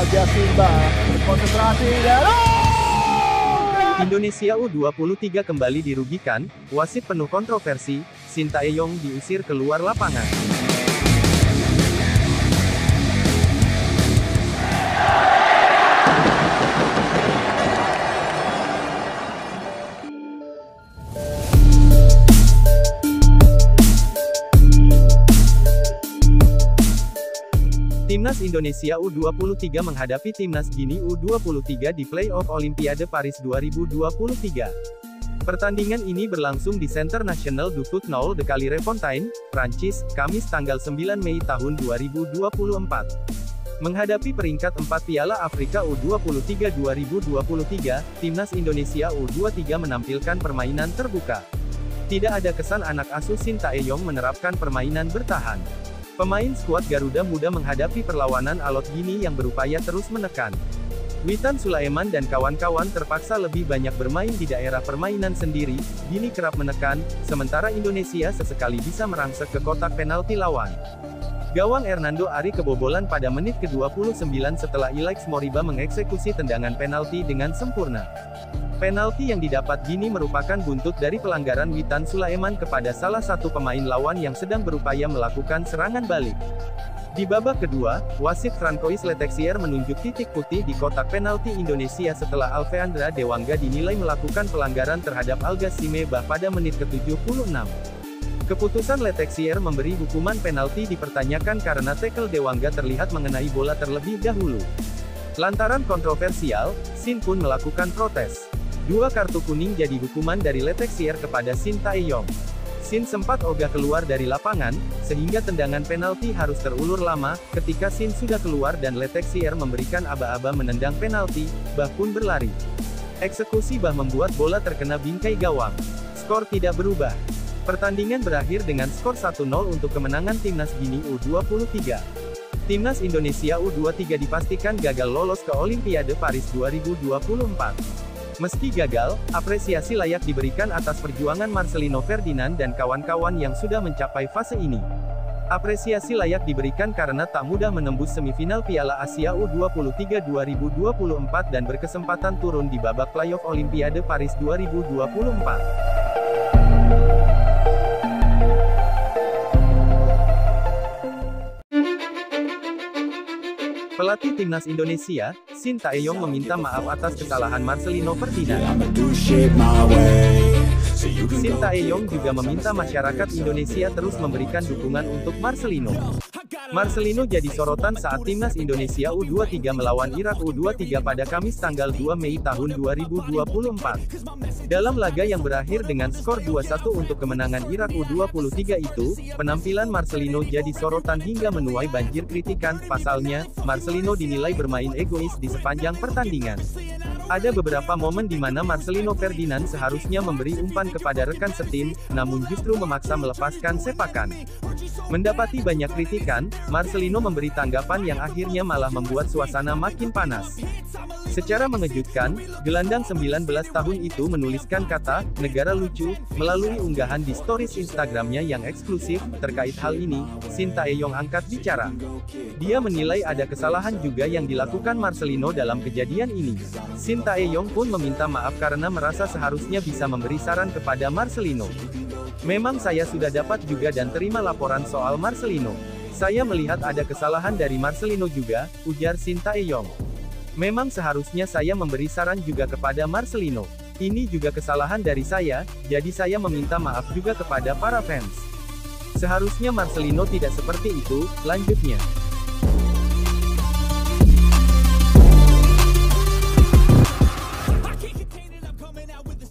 Raja Simba berkonsentrasi dan Indonesia U23 kembali dirugikan, wasit penuh kontroversi, Sintayong diusir keluar lapangan. Timnas Indonesia U23 menghadapi Timnas Gini U23 di Playoff Olimpiade Paris 2023. Pertandingan ini berlangsung di Centre National du Football de Clairefontaine, Prancis, Kamis tanggal 9 Mei tahun 2024. Menghadapi peringkat 4 Piala Afrika U23 2023, Timnas Indonesia U23 menampilkan permainan terbuka. Tidak ada kesan anak asuh Sintayong menerapkan permainan bertahan. Pemain skuad Garuda Muda menghadapi perlawanan alot Gini yang berupaya terus menekan. Witan Sulaiman dan kawan-kawan terpaksa lebih banyak bermain di daerah permainan sendiri, Gini kerap menekan, sementara Indonesia sesekali bisa merangsek ke kotak penalti lawan. Gawang Hernando Ari kebobolan pada menit ke-29 setelah Ilaix Moriba mengeksekusi tendangan penalti dengan sempurna. Penalti yang didapat Gini merupakan buntut dari pelanggaran Witan Sulaiman kepada salah satu pemain lawan yang sedang berupaya melakukan serangan balik. Di babak kedua, wasit Francois Letexier menunjuk titik putih di kotak penalti Indonesia setelah Alveandra Dewangga dinilai melakukan pelanggaran terhadap Algas Simeba pada menit ke-76. Keputusan Letexier memberi hukuman penalti dipertanyakan karena tackle Dewangga terlihat mengenai bola terlebih dahulu. Lantaran kontroversial, Sin pun melakukan protes. 2 kartu kuning jadi hukuman dari Letexier kepada Sintayong. Sin sempat ogah keluar dari lapangan, sehingga tendangan penalti harus terulur lama. Ketika Sin sudah keluar dan Letexier memberikan aba-aba menendang penalti, Bah pun berlari. Eksekusi Bah membuat bola terkena bingkai gawang. Skor tidak berubah. Pertandingan berakhir dengan skor 1-0 untuk kemenangan Timnas Gini U23. Timnas Indonesia U23 dipastikan gagal lolos ke Olimpiade Paris 2024. Meski gagal, apresiasi layak diberikan atas perjuangan Marcelino Ferdinand dan kawan-kawan yang sudah mencapai fase ini. Apresiasi layak diberikan karena tak mudah menembus semifinal Piala Asia U23 2024 dan berkesempatan turun di babak playoff Olimpiade Paris 2024. Pelatih Timnas Indonesia, Sintayong meminta maaf atas kesalahan Marcelino Ferdinand. Sintayong juga meminta masyarakat Indonesia terus memberikan dukungan untuk Marcelino. Marcelino jadi sorotan saat Timnas Indonesia U23 melawan Irak U23 pada Kamis tanggal 2 Mei tahun 2024. Dalam laga yang berakhir dengan skor 2-1 untuk kemenangan Irak U23 itu, penampilan Marcelino jadi sorotan hingga menuai banjir kritikan. Pasalnya, Marcelino dinilai bermain egois di sepanjang pertandingan. Ada beberapa momen di mana Marcelino Ferdinand seharusnya memberi umpan kepada rekan setim, namun justru memaksa melepaskan sepakan. Mendapati banyak kritikan, Marcelino memberi tanggapan yang akhirnya malah membuat suasana makin panas. Secara mengejutkan, gelandang 19 tahun itu menuliskan kata "negara lucu" melalui unggahan di stories Instagramnya yang eksklusif. Terkait hal ini, Sintayong angkat bicara. Dia menilai ada kesalahan juga yang dilakukan Marcelino dalam kejadian ini. Sintayong pun meminta maaf karena merasa seharusnya bisa memberi saran kepada Marcelino. "Memang saya sudah dapat juga dan terima laporan soal Marcelino. Saya melihat ada kesalahan dari Marcelino juga," ujar Sintayong. "Memang seharusnya saya memberi saran juga kepada Marcelino. Ini juga kesalahan dari saya, jadi saya meminta maaf juga kepada para fans. Seharusnya Marcelino tidak seperti itu," lanjutnya.